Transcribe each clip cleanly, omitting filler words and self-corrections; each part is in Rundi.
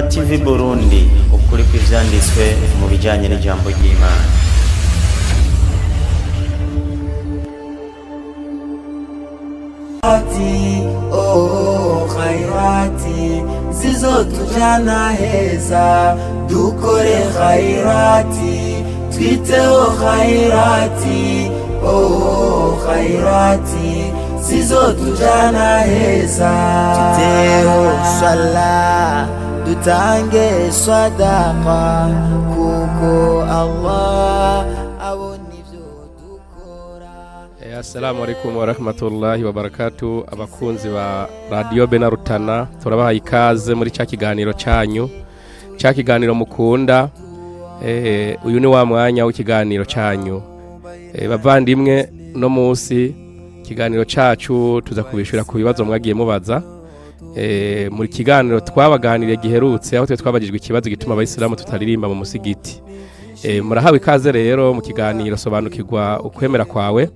TV Burundi ukuri kw'ivyanditswe mu bijanye n'ijambo ry'Imana. Oh khairati zizotujana heza dukore khairati twiteho khairati oh khairati zizotujana heza twiteho sala dutange sadaqa kuko Allah abona ivyo dukora. Assalamu alaikum wa rahmatullahi wa barakatuh. Abakunzi ba Radio.Guru turabaha ikaze muri cya kiganiro cyanyu, cya kiganiro mukunda. Uyu ni wa mwanya w'ikiganiro cyanyu. Bavandimwe, no munsi kiganiro cyacu tuza kubishura ku bibazo mwagiye mubaza. Muri kiganiro twabaganiriye giherutse aho twabajijwe ikibazo gituma abayisilamu tutaririmba mu musigiti. Murahawe ikaze rero mu kiganiro Sobanukirwa Ukwemera Kwawe.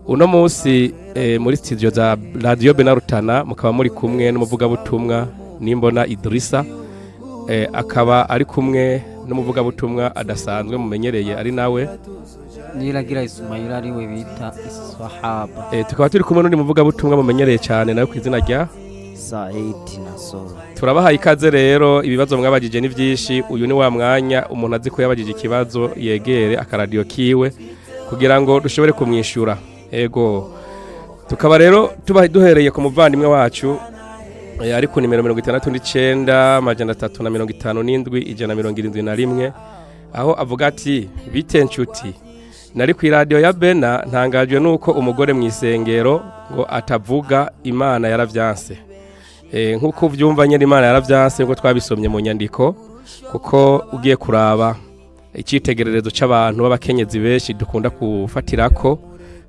Uno munsi muri studio za Radio.Guru mukaba muri kumwe n'umuvugabutumwa Nimbona Idrissa, akaba ari kumwe n'umuvugabutumwa adasanzwe mumenyereye ari nawe Niragira Ismaila ari we bita Iswahaba. Tukaba turi kumwe n'undi muvugabutumwa mumenyereye cyane nawe kw'izina rya Saidi Nasoro. Turabaha ikaze rero, ibibazo mwabajije ni byinshi. Uyu ni wa mwanya umuntu azi ko yabajije ikibazo yegere akaradio kiwe kugira ngo dushobore kumwishura. Ego tukaba rero duhereye ku muvandimwe wacu ari ku nimero 69 majana 357 ijana 171 aho avuga ati bite nshuti, nari ku radio ya Bena ntangajwe nuko umugore mu isengero ngo atavuga Imana yaravyanse. Nkuko uvyumva nyene Imana yaravyanse ngo twabisomye mu nyandiko, kuko ugiye kuraba icitegererezo c'abantu b'abakenyezi benshi dukunda kufatirako.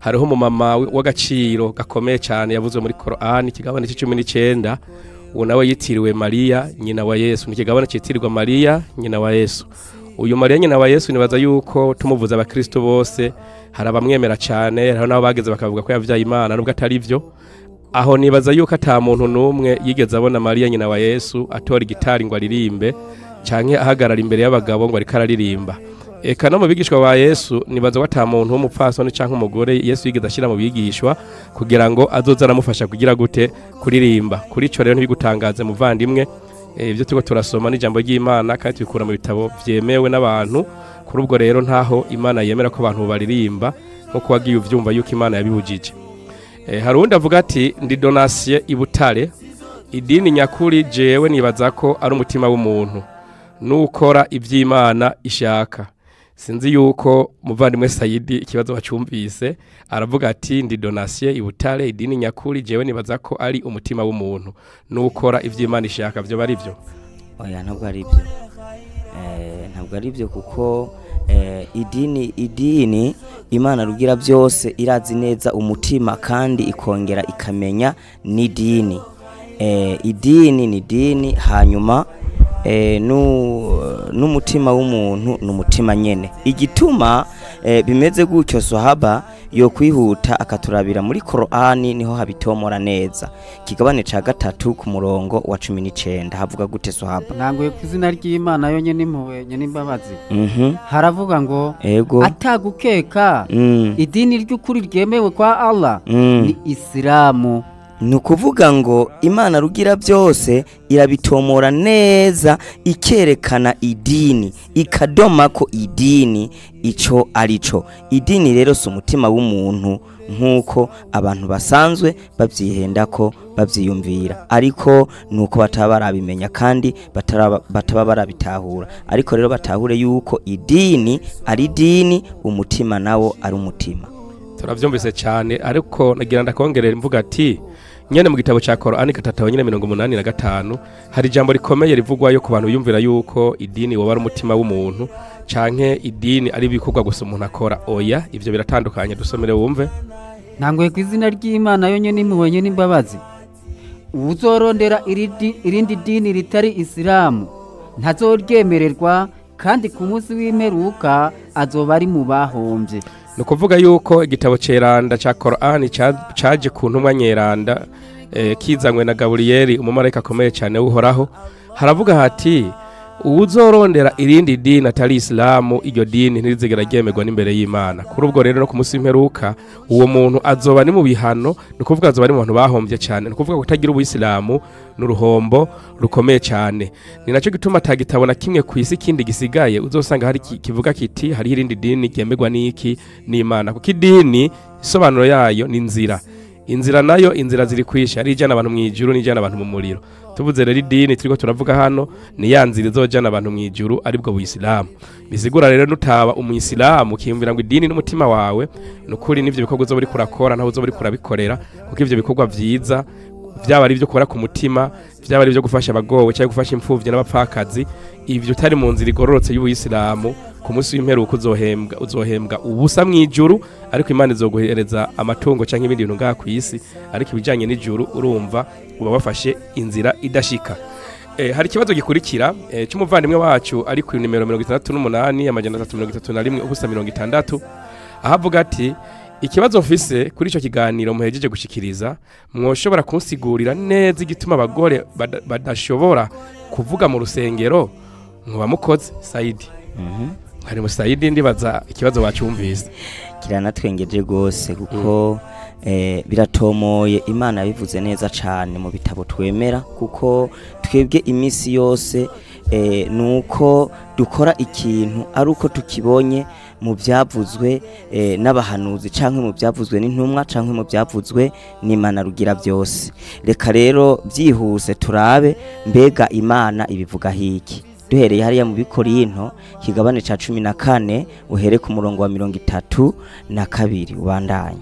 Hariho umumama w'agaciro gakomeye cyane yavuzwe muri Qur'ani kigabane c'19, uwo nawe yitiriwe Maria nyina wa Yesu. Ni kigabane citirirwa Maria nyina wa Yesu. Uyu Maria nyina wa Yesu nibaza yuko tumuvuza abakristo bose hari abamwemera cyane, hari nabo bageze bakavuga ko yavyaye Imana nubwo atari byo. Aho nibaza yuko ata muntu numwe yigeze abona Maria nyina wa Yesu atora gitari ngo aririmbe canke ahagarara imbere y'abagabo ngo ariko araririmba. Eka no mu bigishwa ba Yesu nibaza ko ata muntu w'umupfasoni canke umugore Yesu yigeze ashira mu bigishwa kugira ngo azoza aramufasha kugira gute kuririmba. Kuri ico rero ntibigutangaze muvandimwe, ibyo tuko turasoma n'ijambo ry'Imana kandi tubikura mu bitabo vyemewe n'abantu. Kuri ubwo rero ntaho Imana yemera ko abantu baririmba nko wagiye uvyumva yuko Imana yabibujije. Hari undi avuga ati ndi donation ibutare, idini nyakuri jewe nibaza ko ari umutima w'umuntu nukora ivy'Imana ishaka. Sinzi yuko muvandimwe Saidi ikibazo wacumvise, aravuga ati ndi donation ibutare, idini nyakuri jewe nibaza ko ari umutima w'umuntu nukora ivy'Imana ishaka. Byo bari byo? Oya, ntabwo ari byo. Ntabwo ari byo kuko idini Imana rugira byose irazi neza umutima kandi ikongera ikamenya ni dini. Idini ni dini, hanyuma n'umutima w'umuntu n'umutima nyene. Igituma bimeze gutyo Sohaba yo kwihuta akaturabira muri Qur'ani niho habitomora neza. Kigabane ca 3 ku murongo wa 19 havuga gute Sohaba? Nangoye kw'izina ry'Imana yo nyene impuhwe nyene imbabazi. Haravuga ngo atagukeka idini ry'ukuri ryemewe kwa Allah ni Isilamu. Nukuvuga ngo Imana rugira byose irabitomora neza, ikerekana idini, ikadoma ko idini ico arico. Idini rero si umutima w'umuntu nkuko abantu basanzwe bavyihenda ko bavyiyumvira, ariko nuko batabarabimenya kandi bataba barabitahura. Ariko rero batahure yuko idini ari dini, umutima nawo ari umutima. Turavyumvise cyane, ariko nagira ndakongerera mvuga ati nyene mu gitabo ca Qur'ani 3:85 hari ijambo rikomeye rivugwayo ku bantu yumvira yuko idini woba ari umutima w'umuntu canke idini ari bikorwa gusa umuntu akora. Oya, ivyo biratandukanye. Dusomere wumve. Nangoye kw'izina ry'Imana yo nyene impuhwe nyene imbabazi, uzorondera irindi dini ritari Isilamu ntazoryemererwa, kandi ku munsi w'imperuka azoba ari mu bahomvye. Nukuvuga yuko igitabo ceranda ca Qur'ani caje ku ntumwa nyeranda kizanywe na Gaburiyeli umumarayika akomeye cyane w'uhoraho haravuga hati uzorondera irindi dini atari Isilamu iryo dini ntirizigera ryemerwa n'imbere y'Imana kuri ubwo rero no ku munsi w'imperuka uwo muntu azoba ni mu bihano ni ukuvuga azoba ari mu bantu bahombye cyane ni ukuvuga kutagira ubuyisilamu n'uruhombo rukomeye cyane ni nacyo gituma atagitabona kimwe ku isi kindi gisigaye uzosanga hari kivuga kiti hari irindi dini ryemerwa n'iki n'Imana kuko idini isobanuro yayo ni inzira nayo inzira ziri kwisha ari ijana abantu mu ijuru n'ijana abantu mu muriro tuvuze rero idini turiko turavuga hano ni ya nzira izojana abantu mu ijuru aribwo buyisilamu bisigura rero nutaba umuyisilamu kiyumvira ngo idini n'umutima wawe nukuri n'ivyo bikorwa uzoba uriko urakora ntaho uzoba uriko urabikorera kuko ivyo bikorwa vyiza vyaba ari byo kubara ku mutima vyaba ari byo gufasha abagowe cyangwa gufasha imfuvyi n'abapfakazi ivyo utari mu nzira igororotse y'ubuyisilamu ku munsi w'imperuka uzohembwa ubusa mu ijuru ariko Imana izoguhereza amatungo cyangwa ibindi bintu ngaha ku isi ariko ibijanye n'ijuru urumva uba wafashe inzira idashika. Hari ikibazo gikurikira cy'umuvandimwe wacu ari ku nimero 68 amajana 331 ubusa 60 ahavuga ati ikibazo mfise kuri ico kiganiro muhejeje gushikiriza mwoshobora kunsigurira neza igituma abagore badashobora kuvuga mu rusengero nkuba mukoze Saidi. Hari Saidi ndibaza ikibazo wacyumvise kiranatwengeje gose kuko biratomoye Imana yabivuze neza cyane mu bitabo twemera kuko twebwe imisi yose nuko dukora ikintu ari uko tukibonye mu byavuzwe n'abahanuzi canke mu byavuzwe n'intumwa canke mu byavuzwe n'Imana rugira byose. Reka rero byihuse turabe mbega Imana ibivuga hiki duhereye hariya mu Bikorinto kigabane ca 14 uhere ku murongo wa 32 ubandanye.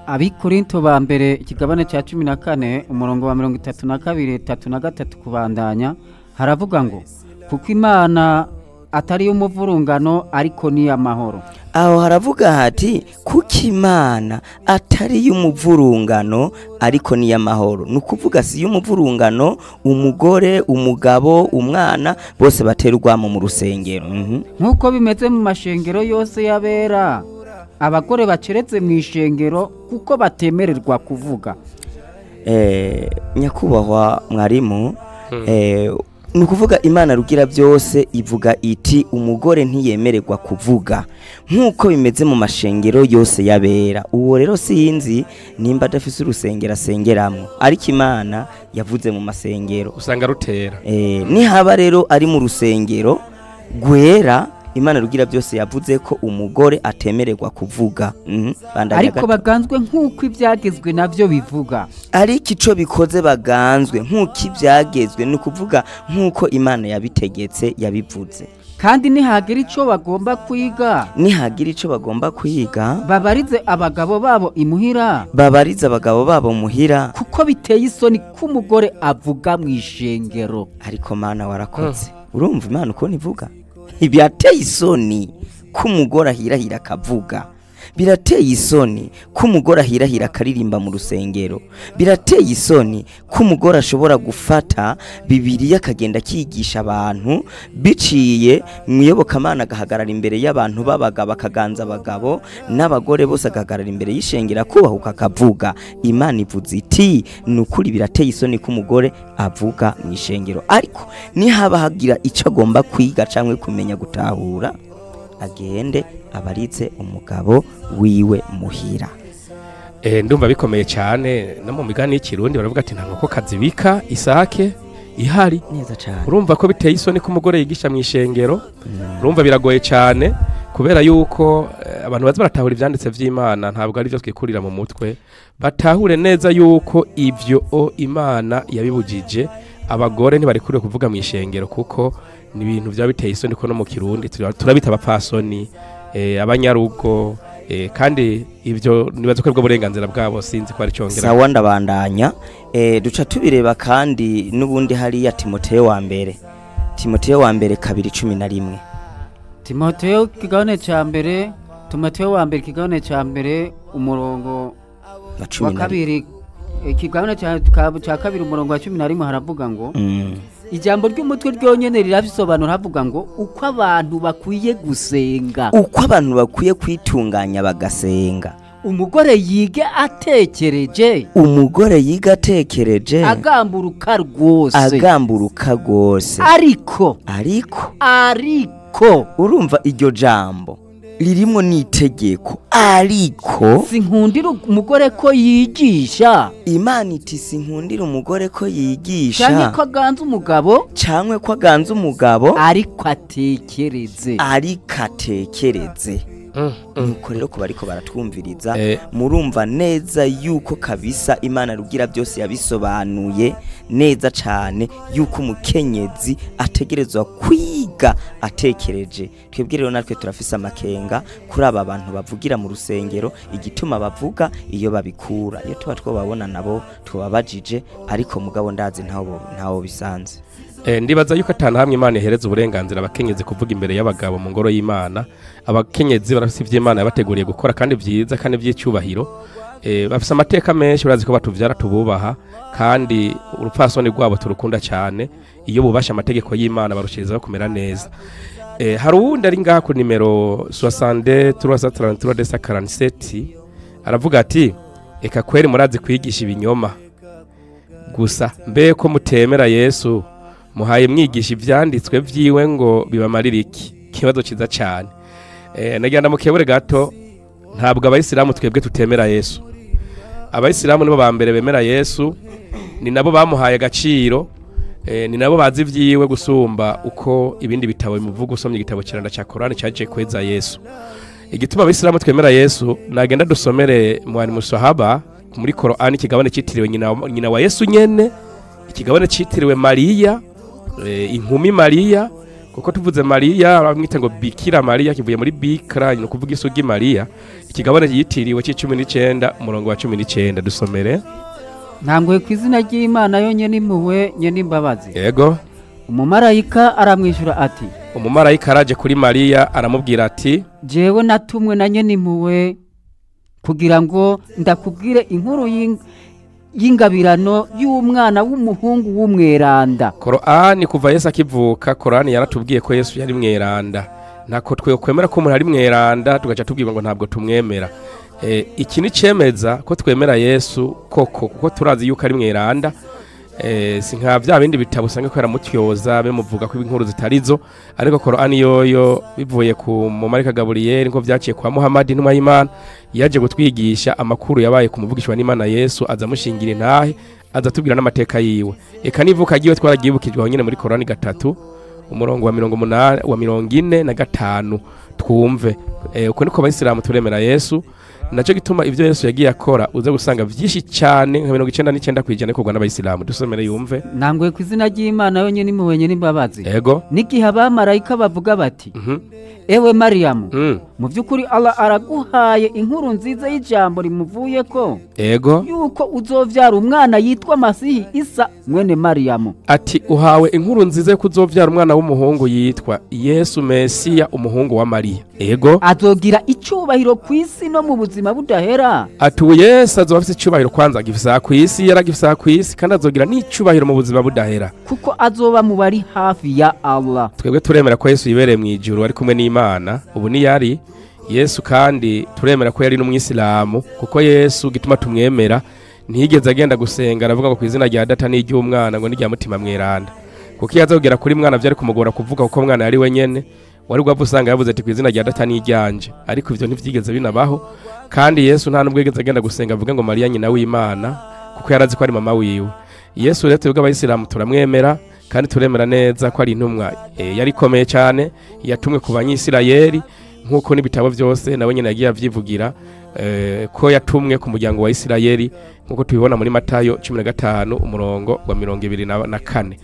Abikorinto ba mbere ikigabane ca 14 umurongo wa 32 33 kubandanya haravuga ngo kuko Imana atari umuvurungano ariko ni amahoro. Aho haravuga hati kuko Imana atari umuvurungano ariko ni amahoro. Nukuvuga si umuvurungano umugore umugabo umwana bose baterwa mu rusengero. Nkuko bimeze mu mashengero yose yabera abagore baceretse mu ishengero kuko batemererwa kuvuga. Nyakubahwa mwarimu nukuvuga Imana rugira byose ivuga iti umugore ntiyemererwa kuvuga nkuko bimeze mu mashengero yose yabera. Uwo rero sinzi nimba adafise urusengero asengeramo ariko Imana yavuze mu masengero usanga rutera. Nihaba rero ari mu rusengero gwera Imana rugira byose yavuze ko umugore atemererwa kuvuga. Ariko baganzwe nkuko ibyagezwe navyo bivuga. Ariko ico bikoze baganzwe nkuko ibyagezwe nukuvuga nkuko Imana yabitegetse yabivuze. Kandi nihagira ico bagomba kwiga. Nihagira ico bagomba kwiga babarize abagabo babo imuhira. Babarize abagabo babo muhira kuko biteye isoni k'umugore avuga mu ishengero. Ariko Mana warakoze. Urumva Imana uko nivuga? Birateye isoni k'umugore ahirahira akavuga. Birateye isoni k'umugore ahirahira akaririmba mu rusengero. Birateye isoni k'umugore ashobora gufata Bibiliya akagenda kigisha abantu biciye mu iyobokamana agahagarara imbere y'abantu babagabo akaganza abagabo n'abagore bose agahagarara imbere y'ishengero kubahuka akavuga. Imana ivuze iti nukuri birateye isoni k'umugore avuga mu ishengero. Ariko nihaba hagira ico agomba kwiga canke kumenya gutahura agende abarize umugabo wiwe muhira. Ndumva bikomeye cyane no mu migani y'ikirundi baravuga ati ntankoko kazibika isake ihari neza cyane. Urumva ko biteye isoni ko umugore yigisha mu ishengero. Urumva biragoye cyane kubera yuko abantu baza baratahura ivyanditse vy'Imana ntabwo ari byo twikurira mu mutwe batahure neza yuko ivyo Imana yabibujije abagore ntibarikuriye kuvuga mu ishengero kuko ni ibintu bya biteye isoni ko no mu kirundi turabita abapfasoni abanyarugo kandi ivyo nibaza ko bwo burenganzira bwabo sinzi ko ari cyongera. Sawa ndabandanya duca tubireba kandi nubundi hari ya Timoteyo wa mbere 2:11. Timoteyo kigabane ca mbere Timoteyo wa mbere kigabane ca mbere umurongo wa kabiri kigabane ca kabiri umurongo wa 11 haravuga ngo ijambo ry'umutwe ryonyene rirabisobanura havuga ngo uko abantu bakwiye gusenga. Uko abantu bakwiye kwitunganya bagasenga. umugore yige atekereje umugore yiga atekereje agamburuka rwose ariko urumva iryo jambo ririmo n'itegeko ariko sinkundira umugore ko yigisha Imana iti sinkundira umugore ko yigisha canke ko aganza umugabo ariko atekereze nuko rero kuba ariko baratwumviriza murumva neza yuko kabisa Imana rugira byose yabisobanuye neza cyane yuko umukenyezi ategerezwa kwiga atekereje. Twebwe rero natwe turafise amakenga kuri aba bantu bavugira mu rusengero igituma bavuga iyo babikura, iyo tuba twababona nabo twabajije, ariko mugabo ndazi ntawo bisanze. Ndibaza yuko atana hamwe Imana ihereza uburenganzira abakenyezi kuvuga imbere y'abagabo mu ngoro y'Imana. Abakenyezi barafite ivy'Imana yabateguriye gukora kandi vyiza kandi vy'icyubahiro. Bafise amateka menshi, urazi ko batuvyara tububaha kandi urupfasoni rwabo turukunda cyane. Iyo bubasha amategeko y'Imana barushirizaho kumera neza. Hari uwundi ari ngaha ku nimero 62 aravuga ati eka kweri murazi kwigisha ibinyoma gusa mbe ko mutemera Yesu muhaye mwigisha ivyanditswe vyiwe ngo bibamarira iki? Kibazo ciza cyane. Nagenda mu kebure gato, ntabwo abayisilamu twebwe tutemera Yesu. Abayisilamu nibo ba mbere bemera Yesu, ni nabo bamuhaye agaciro, ni nabo bazi vyiwe gusumba uko ibindi bitabo bimuvuga. Usomye igitabo kiranda ca Qur'an cyaje kweza Yesu. Igituma abayisilamu twemera Yesu, nagenda dusomere mwani musahaba muri Qur'an ikigabane citiriwe nyina wa Yesu nyene, ikigabane citiriwe Mariya, inkumi Mariya, kuko tuvuze Mariya bamwita ngo Bikira Mariya, kivuye muri Bikra no kuvuga isugi Mariya. Ikigabane yitiriwe c'19 umurongo wa 19 dusomere. Ntangwe kwizina ry'Imana yonyene impuhwe nyene imbabazi. Yego. Umumarayika aramwishura ati, umumarayika araje kuri Mariya aramubwira ati, jewe natumwe na nyene impuhwe kugira ngo ndakubwire inkuru y'ingabirano y'umwana w'umuhungu w'umweranda. Qur'ani kuva Yesu akivuka, Qur'ani yaratubwiye ko Yesu yari mweranda. Nako twe kwemera ko umuntu ari mweranda tugaca tubwirwa ngo ntabwo tumwemera. Iki ni cemeza ko twemera Yesu koko, kuko turazi yuko ari mweranda. Sinka bya bindi bitabo usanga ko yaramutyoza bemuvuga ko inkuru zitarizo, ariko Qur'ani yoyo bivuye ku mumarika Gabriel ngo byaciye kwa Muhammad intumwa y'Imana, yaje gutwigisha amakuru yabaye ku muvugishwa n'Imana Yesu, azamushingira intahe, azatubwira n'amateka yiwe. Eka nivuka giwe twaragibukijwe nyine muri Qur'ani 3 umurongo wa 45 twumve. Uko niko abayisilamu turemera Yesu. Naco gituma ivyo Yesu yagiye akora uze gusanga vyinshi cyane nka 99% ko Rwanda abayisilamu dusomere yumve. Nangwe kwizina ry'Imana yonyene impuhwe n'imbabazi. Yego. Niki abamarayika bavuga bati, ewe Mariyamu, mu byukuri Allah araguhaye inkuru nziza y'ijambo rimuvuye ko. Yego. Yuko uzovyara umwana yitwa Masihi Isa mwene Mariyamu. Ati uhawe inkuru nziza yo kuzovyara umwana w'umuhungu yitwa Yesu Mesiya, umuhungu wa Mariya. Yego. Azogira icubahiro kwisi no mu buzima budahera. Atu Yesu azofite icubahiro kwanza gifisa kwisi, yaragifisa kwisi, kandi azogira n'icubahiro mu buzima budahera, kuko azoba mu bari hafi ya Allah. Twebwe turemera ko Yesu yibereye mu ijuru ari kumwe n'Imana. Ubu ni yari Yesu, kandi turemera ko yari n'umwisilamu, kuko Yesu gituma tumwemera ntiyigeze agenda gusenga aravuga ngo kwizina rya data n'iry'umwana ngo n'irya mutima mweranda, kuko yazogera kuri mwana byari kumugora kuvuga kuko mwana yari wenyene. Wari gwavusanga yavuze ati kwizina rya data n'iryanje, ariko ivyo ntivyigeze binabaho. Kandi Yesu nta nubwo yigeze agenda gusenga avuga ngo Mariya nyina w'Imana, kuko yarazi ko ari mama wiwe. Yesu rero twebwe abayisilamu turamwemera kandi turemera neza ko ari intumwa yari komeye cyane, yatumwe ku banyisirayeli nkuko n'ibitabo byose nawe nyine yagiye avyivugira ko yatumwe ku muryango wa Isirayeli, nkuko tubibona muri Matayo 15 umurongo wa 24.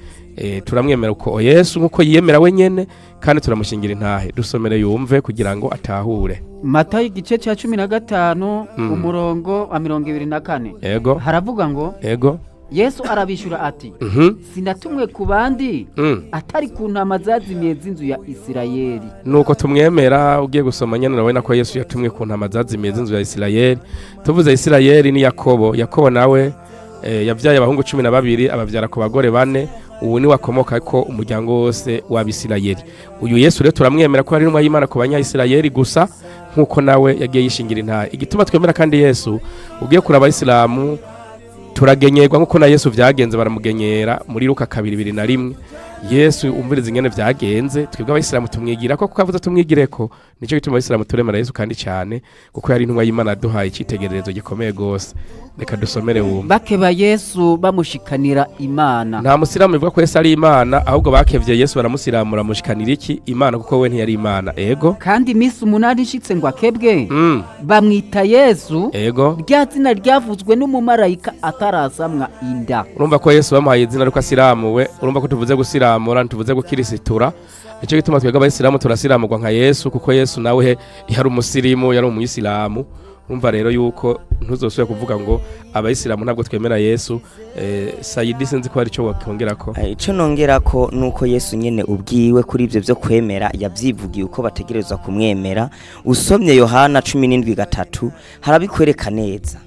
Turamwemera uko Yesu nkuko yiyemera wenyene, kandi turamushingira intahe. Dusomere yumve kugira ngo atahure. Matayo igice cya 15 umurongo wa 24. Yego. Haravuga ngo, yego, Yesu arabishura ati, sinatumwe ku bandi atari ku ntama zazimiye z'inzu ya Isirayeli. Nuko tumwemera. Ugiye gusoma nyene nawe nako Yesu yatumwe ku ntama zazimiye z'inzu ya Isirayeli. Tuvuze Isirayeli ni Yakobo. Yakobo nawe yavyaye abahungu 12, abavyara ku bagore 4. Ubu ni wakomoka ko umuryango wose w'Abisirayeli. Uyu Yesu rero turamwemera ko ari n'umwa y'Imana ku banya Isirayeli gusa, nkuko nawe yagiye yishingira intahe. Igituma twemera kandi Yesu ugiye kuraba Isilamu turagenyerwa nkuko na Yesu vyagenze, baramugenyera muri Luka 2:1. Yesu umviriza ingene vyagenze, twebwe abayisilamu tumwigira ko kukavuza tumwigireko. Nico gituma abayisilamu turemera Yesu kandi cyane kuko yari intumwa y'Imana duhaye icitegererezo gikomeye gose. Reka dusomere wumva. Bakeba Yesu bamushikanira Imana. Nta musilamu bivuga ko Yesu ari Imana, ahubwo bakevye Yesu baramusiramura mushikanira iki? Imana, kuko we ntiyari Imana. Ego. Kandi imisi 8 ishitse ngo akebwe. Bamwita Yesu. Ego. Rya zina ryavuzwe n'umumarayika atarasamwa inda. Urumva ko Yesu bamuhaye izina riko asiramuwe. Urumva ko tuvuze gusiramura ntuvuze gukirisitura. Nicyo gituma twebwe abayisilamu turasiramurwa nka Yesu, kuko Yesu nawe yari umusirimu, yari umuyisilamu. Urumva rero yuko ntuzosubira kuvuga ngo abayisilamu ntabwo twemera Yesu. Sayidi sinzi ko ari cyo wakongera ko. Ico nongera ko nuko Yesu nyene ubwiwe kuri ivyo byo kwemera yavyivugiye uko bategerezwa kumwemera. Usomye Yohana 17:3 harabikwereka neza.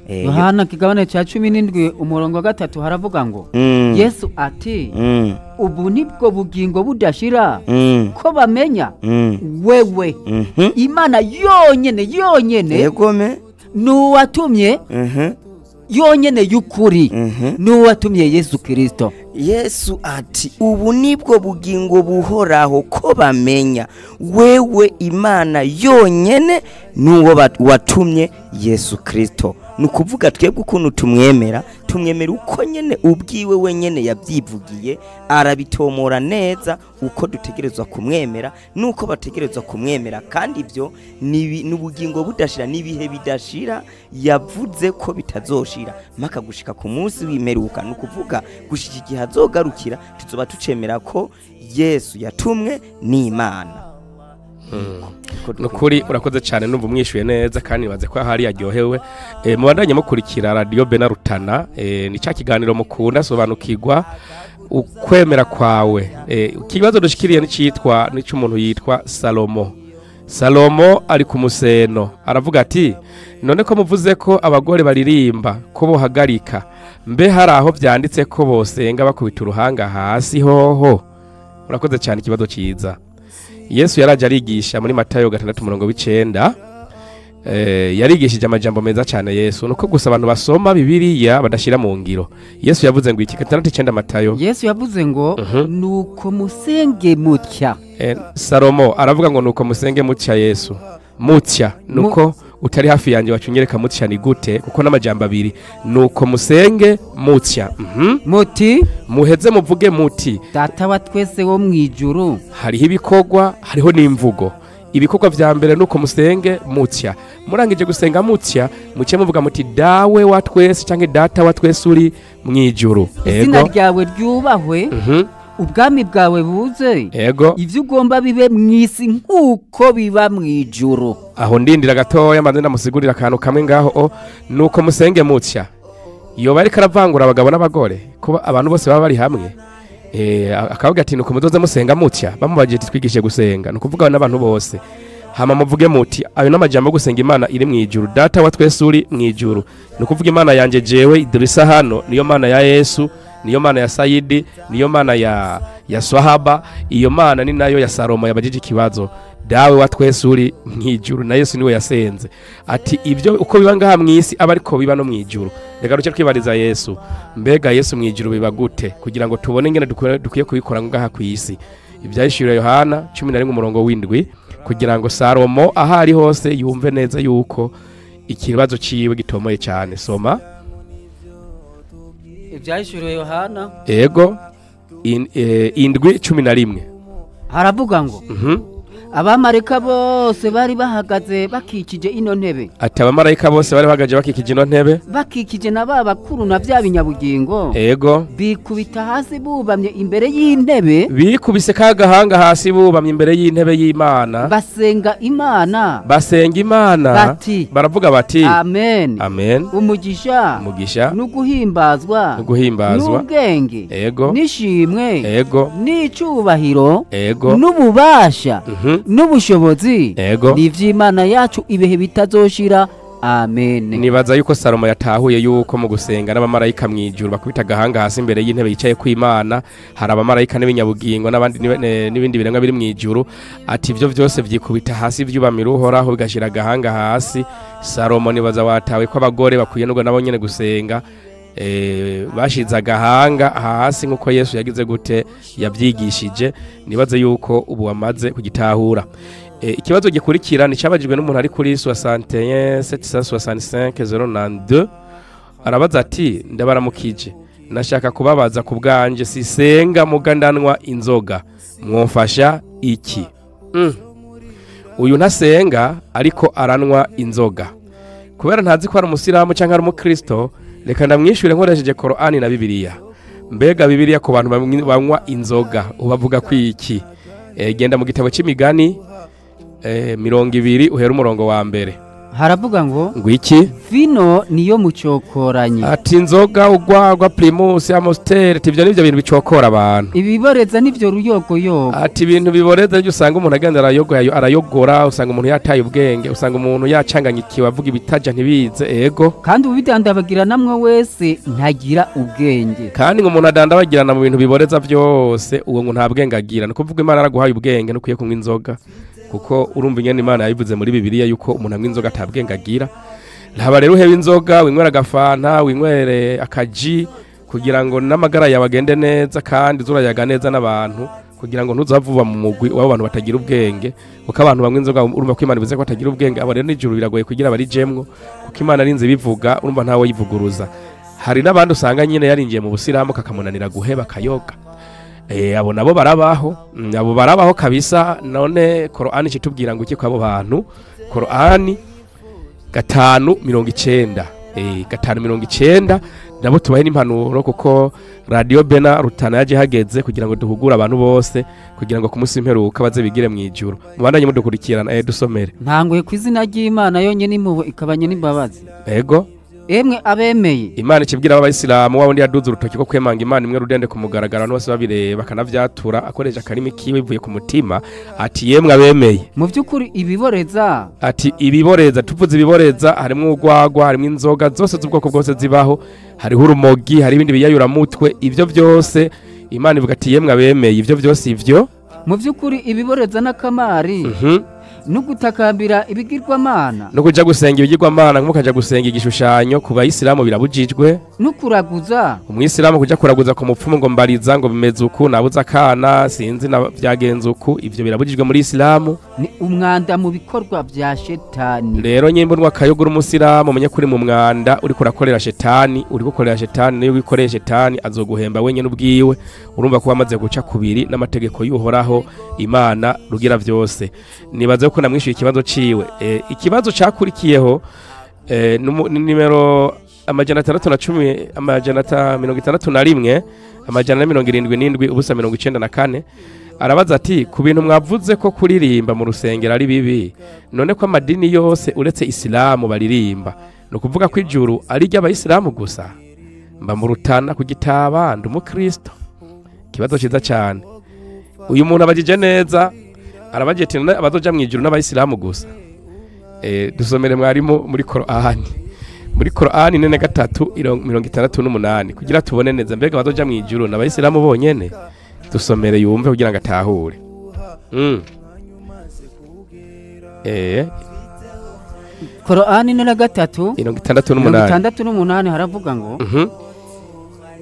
Yohana kigabane cha 17 umurongo wa 3 haravuga ngo Yesu ati ubu nibwo bugingo budashira ko bamenya wewe Imana yonyene yegome nuwatumye yonyene yukuri nuwatumye Yesu Kristo. Yesu ati ubu nibwo bugingo buhoraho ko bamenya wewe Imana yonyene nuwo watumye Yesu Kristo. Nukuvuga twebwe ukuntu tumwemera uko nyene ubwiwe wenyene yavyivugiye, arabitomora neza uko dutegerezwa kumwemera nuko bategerezwa kumwemera, kandi ivyo n'ubugingo budashira nibihe bidashira yavuze ko bitazoshira maka gushika ku munsi w'imperuka. Nukuvuga gushika igihe azogarukira tuzoba tucemera ko Yesu yatumwe n'Imana. Nukuri urakoze cyane, numva umwishuye neza kandi nibaze ko hari yaryohewe. Mubandanye mukurikira radio Bena Rutana, ni cya kiganiro mukunda Sobanukirwa Ukwemera Kwawe. Ikibazo dushikiriye n'icitwa n'ic'umuntu yitwa Salomo ari ku museno, aravuga ati none ko muvuze ko abagore baririmba ko bohagarika, mbe hari aho vyanditse ko bosenga bakubita uruhanga hasi hoho? Urakoze cyane, ikibazo ciza. Yesu yaraje arigisha muri Matayo 6:9. Yarigishije amajambo meza cyane Yesu, nuko gusa abantu basoma Bibiliya badashira mu ngiro. Yesu yavuze ngo iki 6:9 Matayo. Yesu yavuze ngo nuko musenge mutya. Salomo aravuga ngo nuko musenge mutya. Yesu mutya nuko utari hafi yanjye wacunyereka mutya ni gute, kuko n'amajambo abiri nuko musenge mutya. Muti muheze muvuge muti Data wa twese wo mwijuru. Hariho ibikorwa, hariho n'imvugo. Ibikorwa vya mbere nuko musenge mutya. Murangije gusenga mutya muce muvuga muti dawe wa twese canke data wa twese uri mwijuru. Izina ryawe ryubahwe. Ubwami bwawe buze. Ego. Ivyo ugomba bibe mwisi nkuko biba mwijuru. Aho ndindira gatoya manze ndamusigurira akantu kamwe ngaho. Nuko musenge mutya. Iyo bari karavangura abagabo n'abagore kuba abantu bose baba bari hamwe. Akavuga ati nuko muzoze musenga mutya, bamubajije twigishe gusenga. Nukuvuga n'abantu bose. Hama muvuge muti ayo n'amajambo gusenga Imana iri mwijuru. Data wa twese uri mwijuru. Nukuvuga Imana yanje jewe Idrisa hano niyo Mana ya Yesu, niyo Mana ya Sayidi, niyo Mana ya Swahaba, iyo Mana ni nayo ya Salomo yabajije ikibazo. Dawe wa twese uri mwijuru, na Yesu niwe yasenze. Ati ibyo uko biba ngaha mwisi aba ariko biba no mwijuru. Reka ruce twibariza Yesu, mbega Yesu mwijuru biba gute, kugira ngo tubone ingene dukwiye kubikora ngaha ku isi. Ibyahishuriwe Yohana 11:7 kugira ngo Salomo ahari hose yumve neza yuko ikibazo ciwe gitomoye cyane. Soma Ibyahishuriwe Yohana. Ego 7:11 haravuga ngo abamarayika bose bari bahagaze bakikije ino ntebe. Ati abamarayika bose bari bahagaje bakikije ino ntebe, bakikije na bakuru na bya binyabugingo. Ego. Bikubita hasi bubamye imbere y'intebe. Bikubise kagahanga hasi bubamye imbere y'intebe y'Imana. Basenga Imana. Bati baravuga bati Amen. Amen. Umugisha nuguhimbazwa n'ubwenge. Ego. Nishimwe. Ego. N'icubahiro. Ego. N'ububasha. N'ubushobozi Ego. n'ivy'Imana yacu ibihe bitazoshira. amen. nibaza yuko Salomo yatahuye yuko mu gusenga n'abamarayika mwijuru bakubita gahanga hasi imbere y'intebe yicaye ku Imana, hari abamarayika n'ibinyabugingo n'abandi n'ibindi biremwa biri mwijuru, ati ivyo vyose vyikubita hasi vyubamira Uhoraho bigashira gahanga hasi. Salomo nibaza watawe ko abagore bakwiye nubwo nabo nyene gusenga bashiza gahanga hasi nkuko Yesu yagize gute yavyigishije. Nibaze yuko ubu wamaze kugitahura. Ikibazo gikurikira ni cyabajijwe n'umuntu ari kuri 61 arabaza ati ndabaramukije, nashaka kubabaza ku bwanje sisenga mugandanwa inzoga, mwomfasha iki? Uyu ntasenga ariko aranwa inzoga, kubera ntazi ko ari umusilamu cyangwa ari umukristo, reka ndamwishure nkoresheje Qur'ani na Bibiliya. Mbega Bibiliya ku bantu banywa inzoga ubavuga kwiki? Genda mu gitabo c'imigani 20 uhera umurongo wa mbere, haravuga ngo iki vino niyo mucokoranye, ati inzoga ugwagwa primus amostel, tivyo nivyo bintu bicokora abantu. ibiboreza nivyo ruyogoyogo, ati ibintu biboreza nivyo usanga umuntu agenda arayogora, usanga umuntu yataye ubwenge, usanga umuntu yacanganyikiwe avuga ibitaja ntibize. Ego kandi ubidandabagira namwe wese ntagira ubwenge, kandi ngo umuntu adandabagirana mu bintu biboreza byose, uwo ngo nta bwenge agira. Nukuvuga Imana araguhaye ubwenge nukwiye kunywa inzoga, kuko urumva ingene Imana yabivuze muri Bibiliya yuko umuntu anywa inzoga atabwenge agira. Ntaba rero uheba inzoga, winywera agafanta, winywere akaji, kugira ngo n'amagara yawe agende neza kandi zurayaga neza n'abantu, kugira ngo ntuzavuba mu mugwi w'abantu batagira ubwenge, kuko abantu banywa inzoga urumva ko Imana bivuze ko batagira ubwenge. Abo rero n'ijuru biragoye kugira barijemwo, kuko Imana arinze bivuga, urumva ntawe yivuguruza. Hari n'abandi usanga nyine yarinjiye mu busilamu kakamunanira guheba kayoga. Abo nabo barabaho, abo barabaho kabisa. None Qur'ani kitubwira ngo iki kwabo bantu? Qur'ani 5:90 5:90 nabo tubahe n'impanuro, kuko radio Bena Rutana yaje hageze kugira ngo duhugura abantu bose, kugira ngo ku munsi imperuka baze bigire mwijuru. Mubandanye mudukurikirana dusomere. ntanguye ku izina ry'Imana yonye n'impuhwe ikabanye n'imbabazi. Ego emwe abemeye Imana ikibwira abayisilamu wawundi yaduze urutoki ko kwemanga Imana imwe rudende kumugaragara n'bose babireba kanavyatura akoresha karimi kiwe bivuye ku mutima, ati yemwe abemeye. mu by'ukuri ibiboreza, ati ibiboreza, tuvuze ibiboreza harimo ugwagwa, harimo inzoga zose z'ubwoko bwose zibaho, hariho urumogi, hari ibindi biyayura mutwe, ivyo byose Imana ivuga ati yemwe abemeye. Ivyo byose ivyo mu by'ukuri ibiboreza n'akamari no gutakambira ibigirwamana no kuja gusenga ibigirwamana, nk'ukaja gusenga igishushanyo ku bayisilamu birabujijwe. no kuraguza, umwisilamu kuja kuraguza ku mupfumu ngo mbariza ngo bimeze uku nabuza kana sinzi na byagenze uku, ivyo birabujijwe muri Isilamu, ni umwanda mu bikorwa vya shetani. rero nyimbonwa kayogura umusilamu umenye kuri mu mwanda uri kurakorera shetani, uri gukorera shetani, niyo wikoreye shetani azoguhemba wenyene ubwiwe. Urumva ko wamaze guca kubiri n'amategeko y'Uhoraho Imana rugira vyose. Nibaze ko namwishyuye ikibazo ciwe. Ikibazo cakurikiyeho nimero 610 661 677 ubusa 94 arabaza ati ku bintu mwavuze ko kuririmba mu rusengero ari bibi, none ko amadini yose uretse Isilamu baririmba, no kuvuga ko ijuru ari ry'abayisilamu gusa? Mba mu Rutana ku Gitaba ndi umukristo. Kibazo ciza cyane. Uyu muntu abajije neza, arabaje ati abazoja mu ijuru n'abayisilamu gusa. Dusomere mwarimu muri Qur'ani. Muri Qur'ani 3:68 kugira tubone neza mbega abazoja mu ijuru n'abayisilamu bonyene. Dusomere yumve kugira ngo atahure. Qur'ani 3:68 haravuga ngo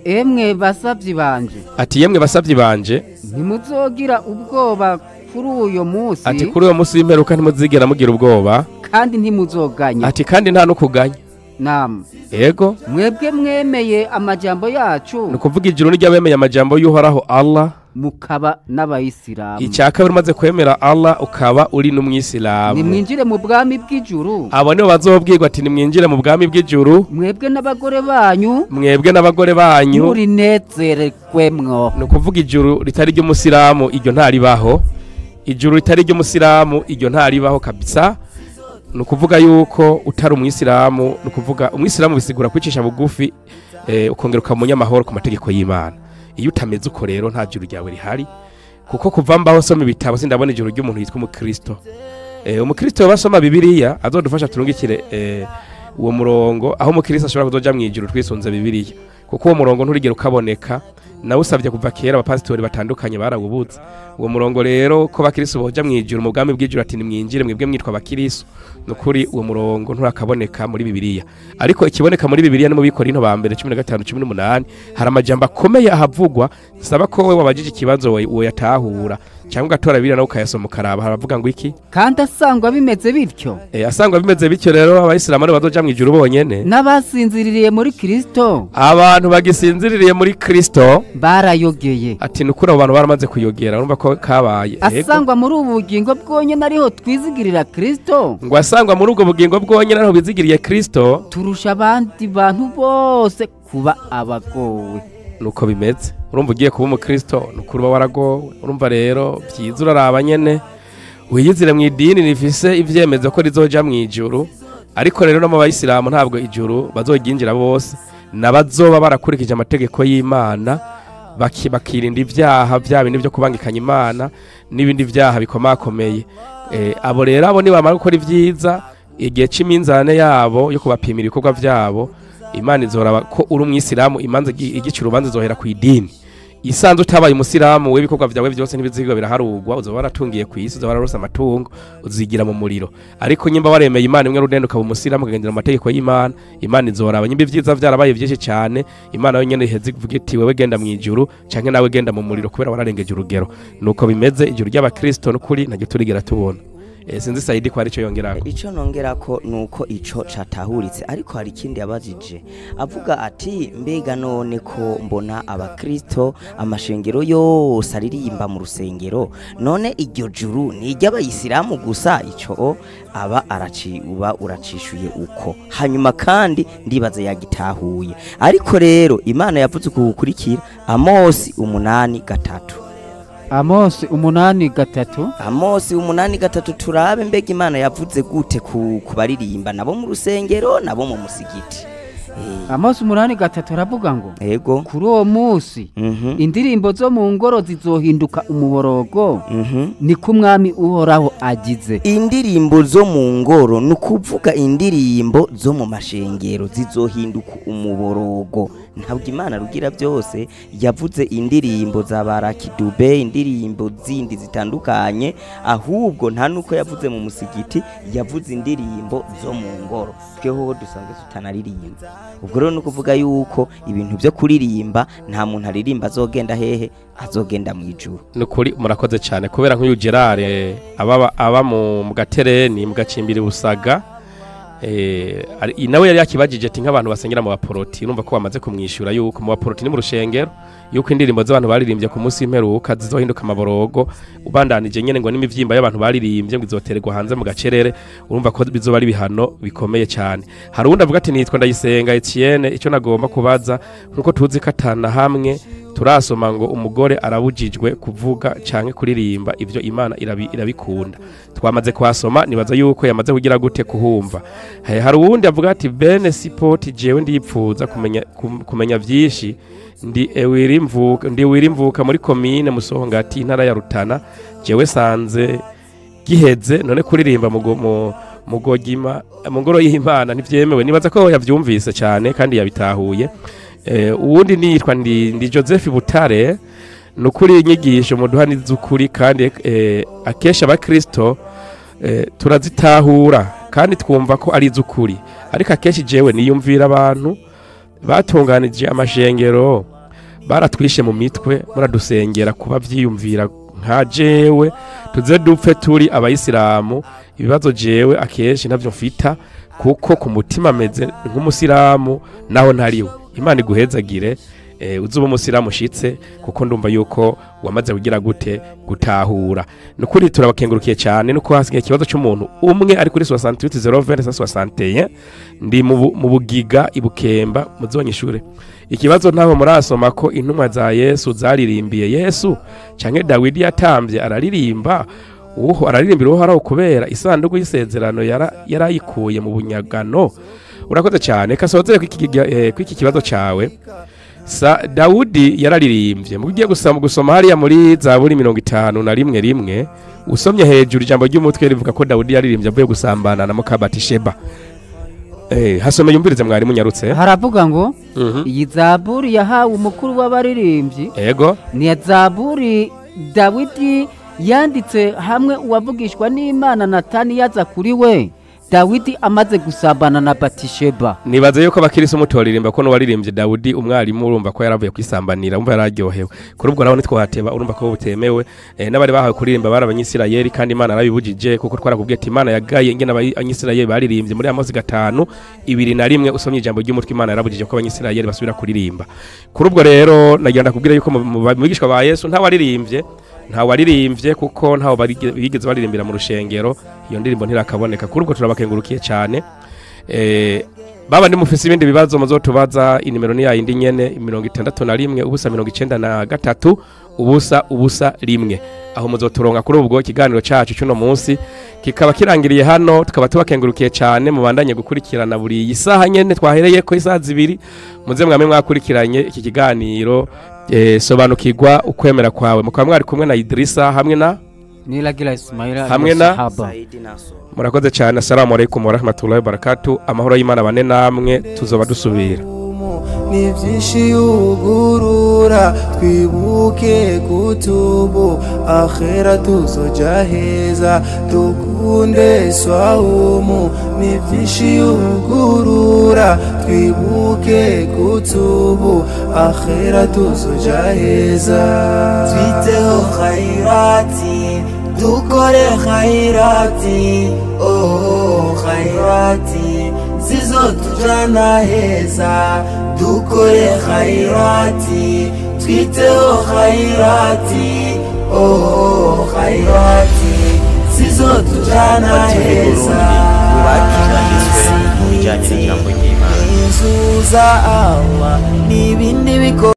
emwe basavyi banje, ati yemwe basavyi banje ntimuzogira ubwoba kuri uyo munsi, ati kuri uyo munsi w'imperuka ntimuzigera mugira ubwoba, kandi ntimuzoganya, ati kandi nta no kuganya. Nam. Ego mwebwe mwemeye amajambo yacu, no kuvuga ijuru ni ryabemeye amajambo y'Uhoraho Allah, mukaba n'abayisilamu. Icyaka bari maze kwemera Allah ukaba uri n'umwisilamu, nimwinjire mu bwami bw'ijuru. Abo nibo bazobwirwa ati nimwinjire mu bwami bw'ijuru, mwebwe n'abagore banyu, mwebwe n'abagore banyu muri nezerekwemwo. no kuvuga ijuru ritari ry'umusilamu iryo ntaribaho, ijuru ritari ry'umusilamu iryo ntaribaho kabisa. No kuvuga yuko utari umwisilamu, no kuvuga umwisilamu bisigura kwicisha bugufi, ukongera ukamunyamahoro ku mategeko y'Imana. Iyo utameze uko rero nta juru ryawe rihari, kuko kuva mbaho soma ibitabo sindabona ijuru ry'umuntu yitwa umukristo. umukristo basoma bibiliya azodufasha turungikire uwo murongo aho umukristo ashobora kuzoja mwijuru twisunze bibiliya kuko uwo murongo nturigera ukaboneka nawe usabye kuva kera abapasitori batandukanye barawubuze uwo murongo rero ko bakristo boja mwijuru mu bwami bw'ijuru ati nimwinjire mwebwe mwitwa abakristo nukuri uwo murongo nturakaboneka muri bibiliya ariko ikiboneka muri bibiliya no mu Bikorinto ba mbere 15:18 hari amajambo akomeye ahavugwa nsaba ko we wabajije ikibazo we yatahura cyangwa ugatora bibiliya nawe ukayasoma ukaraba haravuga ngo iki kandi asangwa bimeze bityo asangwa bimeze bityo rero abayisilamu bazoja mwijuru bonyene n'abasinziririye muri Kristo abantu bagisinziririye muri Kristo barayogeye ati nukuri abo bantu baramaze kuyogera urumva ko kabaye asangwa muri ubu bugingo bwonyene ariho twizigirira Kristo ngo asangwa muri ubwo bugingo bwonyene ariho bizigiriye Kristo turusha abandi bantu bose kuba abagowe nuko bimeze urumva ugiye kuba umukristo nukuri uba waragowe urumva rero byiza uraraba nyene wiyizire mu idini rifise ivyemezo ko rizoja mwijuru ariko rero no mu bayisilamu ntabwo ijuru bazoginjira bose nabazoba barakurikije amategeko y'Imana bakirinda ivyaha byabindi byo kubangikanya Imana n'ibindi vyaha bikomakomeye abo rero abo ni bamara gukora ivyiza igihe c'iminzane yabo yo kubapimira ibikorwa vyabo Imana izoraba ko uri umwisilamu imanze igiciro ubanze zohera ku idini isanzwe utabaye umusilamu we bikorwa vyawe byose nibizigwa biraharugwa uzoba waratungiye ku isi uzoba wararosa amatungo uzigira mu muriro ariko nyimba waremeye Imana imwe rudenduka mu musilamu kagendera amategeko y'Imana Imana izoraba nyimba ivyiza vyarabaye byinshi cyane Imana yo nyene iheze kuvuga iti wewe genda mu ijuru canke nawe genda mu muriro kubera wararengeje urugero nuko bimeze ijuru ry'abakristo n'ukuri ntajye turigera tubona sinzi Saidi ko ari cyo yongerako ico nongerako nuko ico catahuritse ariko hari ikindi yabajije avuga ati mbega none ko mbona abakristo amashengero yose aririmba mu rusengero none iryo juru ni iry'abayisilamu gusa ico aba uracishuye uko hanyuma kandi ndibaza yagitahuye ariko rero Imana yavuze kugukurikira Amosi 8:3 Amosi 8:3 Amosi 8:3 turabe mbega Imana yavuze gute kubaririmba nabo mu rusengero nabo mu musigiti Amosi 8:3 aravuga ngo yego kuri uwo munsi indirimbo zo mu ngoro zizohinduka umuborogo ni kumwami uhoraho agize indirimbo zo mu ngoro nukuvuga indirimbo zo mu mashengero zizohinduka umuborogo ntabwo Imana rugira byose yavuze indirimbo za barakidube indirimbo zindi zitandukanye ahubwo nta nuko yavuze mu musigiti yavuze indirimbo zo mu ngoro tweho dusanzwe tutanaririmba ubwo rero nukuvuga yuko ibintu byo kuririmba nta muntu aririmba azogenda hehe azogenda mu ijuru nukuri murakoze cyane kubera nk'uyu Gerard aba mu gatereni mu gacimbiri busaga nawe yari yakibajije ati nk'abantu basengera mu baporoti urumva ko bamaze kumwishura yuko mu baporoti ni mu rushengero yuko indirimbo z'abantu baririmbye ku munsi w'imperuka zizohinduka amaborogo ubandanije nyene ngo n'imivyimba y'abantu baririmbye ngo izotererwa hanze mu gacerere urumva ko bizoba ari bihano bikomeye cyane hari undi avuga ati nitwa Ndayisenga Etienne icyo nagomba kubaza nkuko tuzi katana hamwe turasoma ngo umugore arabujijwe kuvuga canke kuririmba ivyo Imana irabikunda twamaze kwasoma nibaza yuko yamaze kugira gute kuhumva hari uwundi avuga ati bene sipoti jewe ndipfuza kumenya vyinshi ndi wirimvuka muri komine Musongati intara ya Rutana jewe sanze giheze none kuririmba mugogima mu ngoro y'Imana ntivyemewe nibaza ko yavyumvise cyane kandi yabitahuye uwundi nitwa ndi Joseph Butare nukuri inyigisho muduha nizukuri kandi akesha abakristo turazitahura kandi twumva ko ari izukuri ariko akeshi jewe niyumvira abantu batunganije amashengero baratwishe mu mitwe muradusengera kuba vyiyumvira nka jewe tuze dupfe turi abayisilamu ibibazo jewe akeshi ntavyo mfita kuko ku mutima meze nk'umusilamu naho ntariwe Imana iguhezagire uzuba umusiramu ushitse kuko ndumva yuko wamaze kugira gute gutahura nukuri turabakengurukiye cyane nuko hasigaye ikibazo cy'umuntu umwe ari kuri 68 ndi mu bugiga ibukemba muzonyishure ikibazo ntaho murasoma ko intumwa za Yesu zaririmbiye Yesu canke Dawidi yatambye araririmba araririmbira uhoraho kubera isanduku y'isezerano yarayikuye mu bunyagano urakoze cyane kasozere kwiki kibazo cyawe Dawudi yararirimbye mu giye gusoma hariya muri Zaburi 51 usomye hejuru ijambo ry'umutwe rivuga ko Dawudi yaririmbye avuye gusambana na Mukabatisheba. Hasome yumvirize mwari munyarutse haravuga ngo iyi Zaburi yahawe umukuru w'abaririmbyi yego ni Zaburi Dawidi yanditse hamwe uwavugishwa n'Imana Natani yaza kuri we Dawidi amaze gusambana na Batisheba. Nibaze yuko abakirisi mutoririmba ko no waririmbye Dawudi umwarimu urumva ko yaravuye kwisambanira umva yararyohewe kuri ubwo naho nitwahateba urumva ko butemewe n'abari bahawe kuririmba barabanyisirayeli kandi Imana arabibujije kuko twarakubwiye ati Imana yagaye ingene abanyisirayeli baririmbye muri Amosi 5:2 usomye ijambo ry'umutwe Imana yarabujije ko abanyisirayeli basubira kuririmba. Kuri ubwo rero nagenda kubwira yuko mu bigishwa ba Yesu nta waririmbye kuko ntaho bigeze baririmbira mu rushengero iyo ndirimbo ntirakaboneka. Kuri ubwo turabakengurukiye cyane baba ndi mufise ibindi bibazo muzotubaza inimero ni yindi nyene 61 ubusa 93 ubusa 1 aho muzoturonka kuri ubwo kiganiro cyacu cy'uno munsi kikaba kirangiriye hano tukaba tubakengurukiye cyane mubandanye gukurikirana buri isaha nyene twahereye ko isaha 2 muze mwame mwakurikiranye iki kiganiro Sobanukirwa Ukwemera Kwawe mukaba mwari kumwe na Idrissa hamwe na Niragira Ismaila hamwe na murakoze cyane. Assalamu alaykum wa rahmatullahi wa barakatuh. Amahoro y'Imana bane namwe tuzoba dusubira ni byinshi ugurura twibuke kutubu akhera tuzoja heza tukunde swaumu ni byinshi ugurura twibuke kutubu akhera tuzoja heza twiteho khairati dukore khairati khairati zizotujana heza dukore khairati twiteho khairati khairati zizotujana heza Byanditswe mu bijyanye n'ijambo ry'Imana. inzuza Allah n'ibindi biko